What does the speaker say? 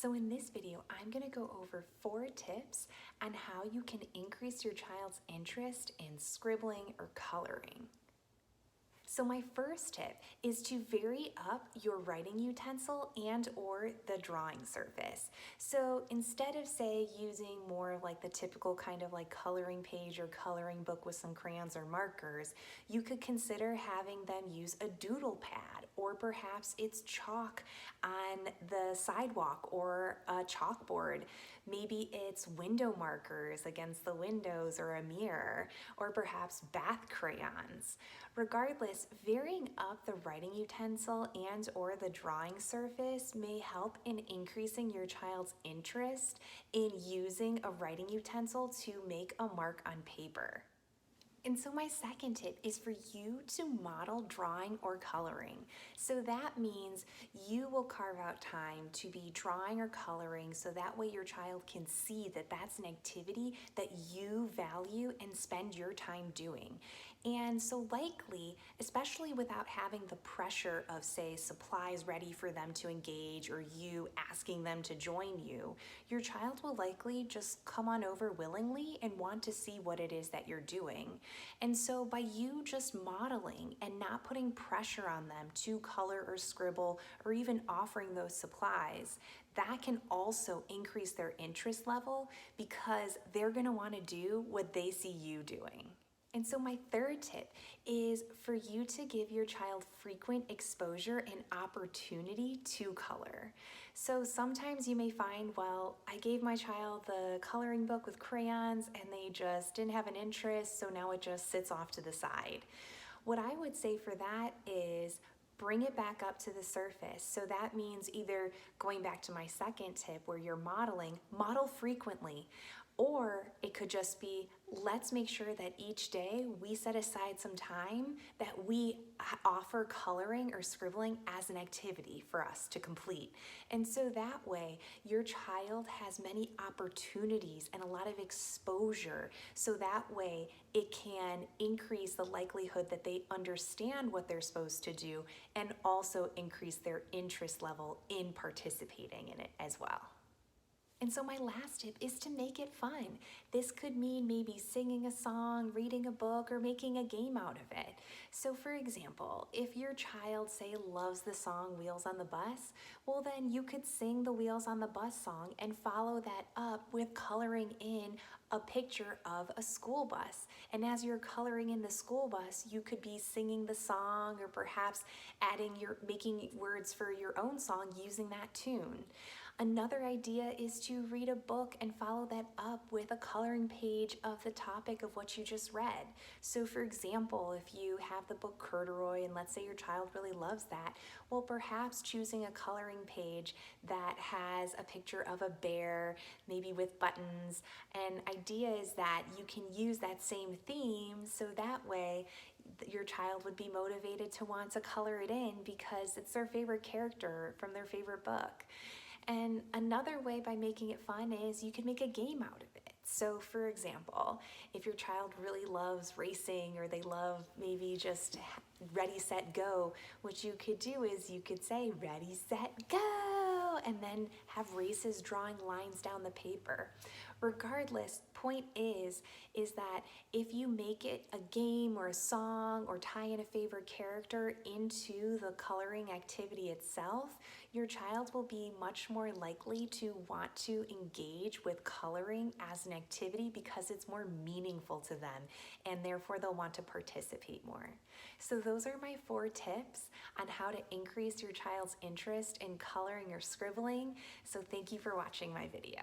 So in this video, I'm going to go over 4 tips on how you can increase your child's interest in scribbling or coloring. So my first tip is to vary up your writing utensil and or the drawing surface. So instead of say using more of like the typical kind of like coloring page or coloring book with some crayons or markers, you could consider having them use a doodle pad, or perhaps it's chalk on the sidewalk or a chalkboard. Maybe it's window markers against the windows or a mirror, or perhaps bath crayons. Regardless, varying up the writing utensil and or the drawing surface may help in increasing your child's interest in using a writing utensil to make a mark on paper. And so my second tip is for you to model drawing or coloring. So that means you will carve out time to be drawing or coloring so that way your child can see that that's an activity that you value and spend your time doing. And so likely, especially without having the pressure of say supplies ready for them to engage or you asking them to join you, your child will likely just come on over willingly and want to see what it is that you're doing. And so by you just modeling and not putting pressure on them to color or scribble or even offering those supplies, that can also increase their interest level because they're going to want to do what they see you doing. And so my third tip is for you to give your child frequent exposure and opportunity to color. So sometimes you may find, well, I gave my child the coloring book with crayons and they just didn't have an interest, so now it just sits off to the side. What I would say for that is bring it back up to the surface. So that means either going back to my second tip where you're modeling, model frequently. Or it could just be, let's make sure that each day we set aside some time that we offer coloring or scribbling as an activity for us to complete. And so that way your child has many opportunities and a lot of exposure. So that way it can increase the likelihood that they understand what they're supposed to do and also increase their interest level in participating in it as well. And so my last tip is to make it fun. This could mean maybe singing a song, reading a book, or making a game out of it. So for example, if your child, say, loves the song Wheels on the Bus, well then you could sing the Wheels on the Bus song and follow that up with coloring in a picture of a school bus. And as you're coloring in the school bus, you could be singing the song or perhaps making words for your own song using that tune. Another idea is to read a book and follow that up with a coloring page of the topic of what you just read. So for example, if you have the book Corduroy and let's say your child really loves that, well perhaps choosing a coloring page that has a picture of a bear, maybe with buttons, and idea is that you can use that same theme so that way your child would be motivated to want to color it in because it's their favorite character from their favorite book. And another way by making it fun is you can make a game out of it. So for example, if your child really loves racing or they love maybe just ready, set, go, what you could do is you could say ready, set, go, and then have races drawing lines down the paper. Regardless, point is that if you make it a game or a song or tie in a favorite character into the coloring activity itself, your child will be much more likely to want to engage with coloring as an activity because it's more meaningful to them and therefore they'll want to participate more. So those are my 4 tips on how to increase your child's interest in coloring or scribbling. So thank you for watching my video.